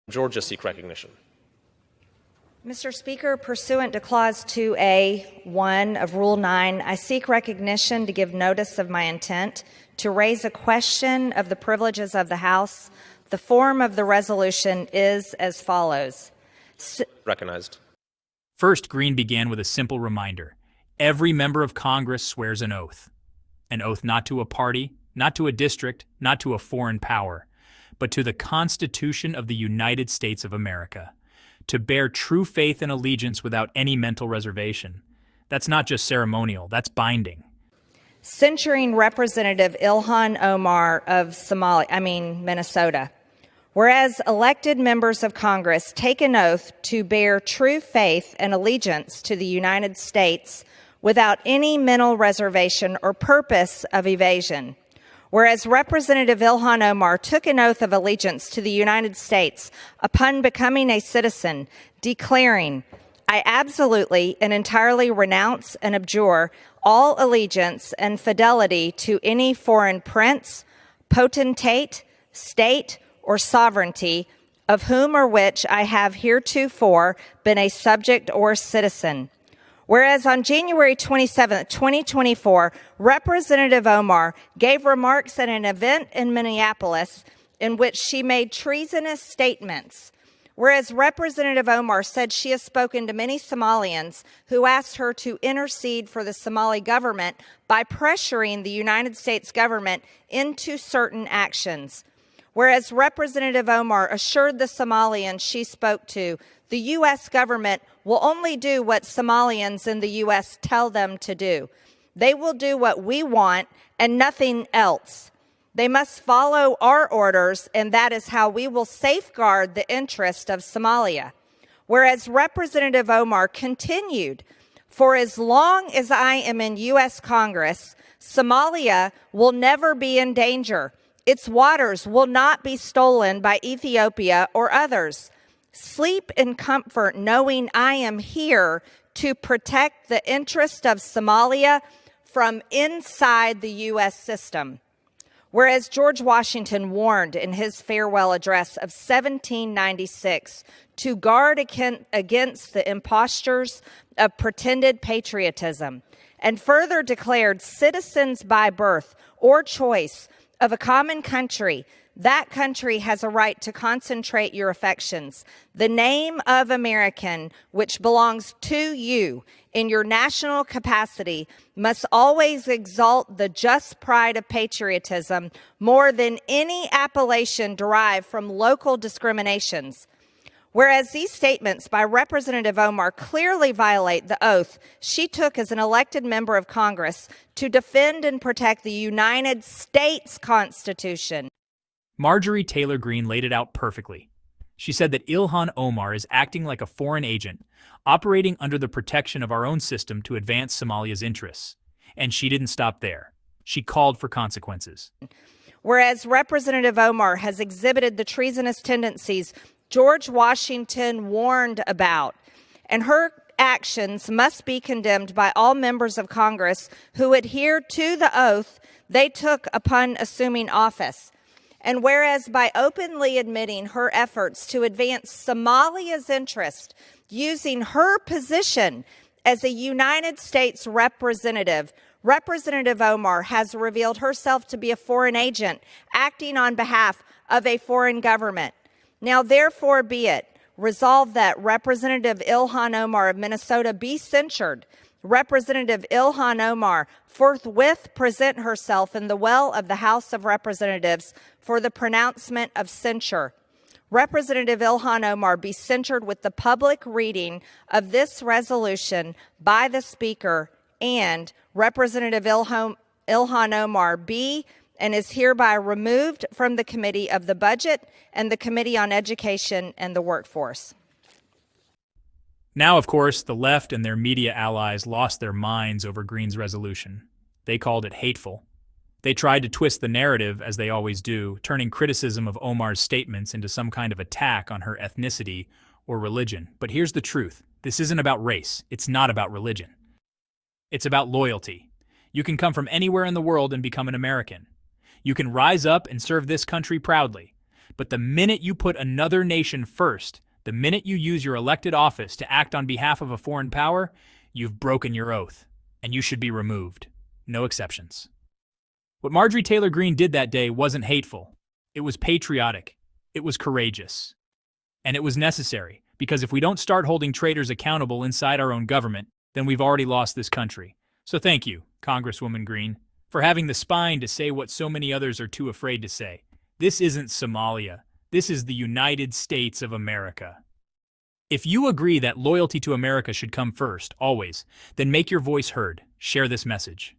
Georgia seek recognition. Mr. Speaker, pursuant to Clause 2A.1 of Rule 9, I seek recognition to give notice of my intent to raise a question of the privileges of the House. The form of the resolution is as follows. Recognized. First, Greene began with a simple reminder. Every member of Congress swears an oath. An oath not to a party, not to a district, not to a foreign power, but to the Constitution of the United States of America. To bear true faith and allegiance without any mental reservation. That's not just ceremonial, that's binding. Censuring Representative Ilhan Omar of Minnesota. Whereas elected members of Congress take an oath to bear true faith and allegiance to the United States without any mental reservation or purpose of evasion. Whereas Representative Ilhan Omar took an oath of allegiance to the United States upon becoming a citizen, declaring, I absolutely and entirely renounce and abjure all allegiance and fidelity to any foreign prince, potentate, state, or sovereignty, of whom or which I have heretofore been a subject or citizen. Whereas on January 27, 2024, Representative Omar gave remarks at an event in Minneapolis in which she made treasonous statements. Whereas Representative Omar said she has spoken to many Somalians who asked her to intercede for the Somali government by pressuring the United States government into certain actions. Whereas Representative Omar assured the Somalians she spoke to, the U.S. government will only do what Somalians in the U.S. tell them to do. They will do what we want and nothing else. They must follow our orders, and that is how we will safeguard the interest of Somalia. Whereas Representative Omar continued, for as long as I am in U.S. Congress, Somalia will never be in danger. Its waters will not be stolen by Ethiopia or others. Sleep in comfort knowing I am here to protect the interest of Somalia from inside the U.S. system. Whereas George Washington warned in his farewell address of 1796 to guard against the impostures of pretended patriotism, and further declared citizens by birth or choice of a common country, that country has a right to concentrate your affections. The name of American, which belongs to you in your national capacity, must always exalt the just pride of patriotism more than any appellation derived from local discriminations. Whereas these statements by Representative Omar clearly violate the oath she took as an elected member of Congress to defend and protect the United States Constitution. Marjorie Taylor Greene laid it out perfectly. She said that Ilhan Omar is acting like a foreign agent, operating under the protection of our own system to advance Somalia's interests. And she didn't stop there. She called for consequences. Whereas Representative Omar has exhibited the treasonous tendencies George Washington warned about, and her actions must be condemned by all members of Congress who adhere to the oath they took upon assuming office. And whereas by openly admitting her efforts to advance Somalia's interest using her position as a United States representative, Representative Omar has revealed herself to be a foreign agent acting on behalf of a foreign government. Now, therefore be it resolved that Representative Ilhan Omar of Minnesota be censured. Representative Ilhan Omar forthwith present herself in the well of the House of Representatives for the pronouncement of censure. Representative Ilhan Omar be censured with the public reading of this resolution by the Speaker, and Representative Ilhan Omar be and is hereby removed from the Committee of the Budget and the Committee on Education and the Workforce. Now, of course, the left and their media allies lost their minds over Greene's resolution. They called it hateful. They tried to twist the narrative, as they always do, turning criticism of Omar's statements into some kind of attack on her ethnicity or religion. But here's the truth. This isn't about race. It's not about religion. It's about loyalty. You can come from anywhere in the world and become an American. You can rise up and serve this country proudly. But the minute you put another nation first, the minute you use your elected office to act on behalf of a foreign power, you've broken your oath, and you should be removed. No exceptions. What Marjorie Taylor Greene did that day wasn't hateful. It was patriotic. It was courageous. And it was necessary, because if we don't start holding traitors accountable inside our own government, then we've already lost this country. So thank you, Congresswoman Greene, for having the spine to say what so many others are too afraid to say. This isn't Somalia. This is the United States of America. If you agree that loyalty to America should come first, always, then make your voice heard. Share this message.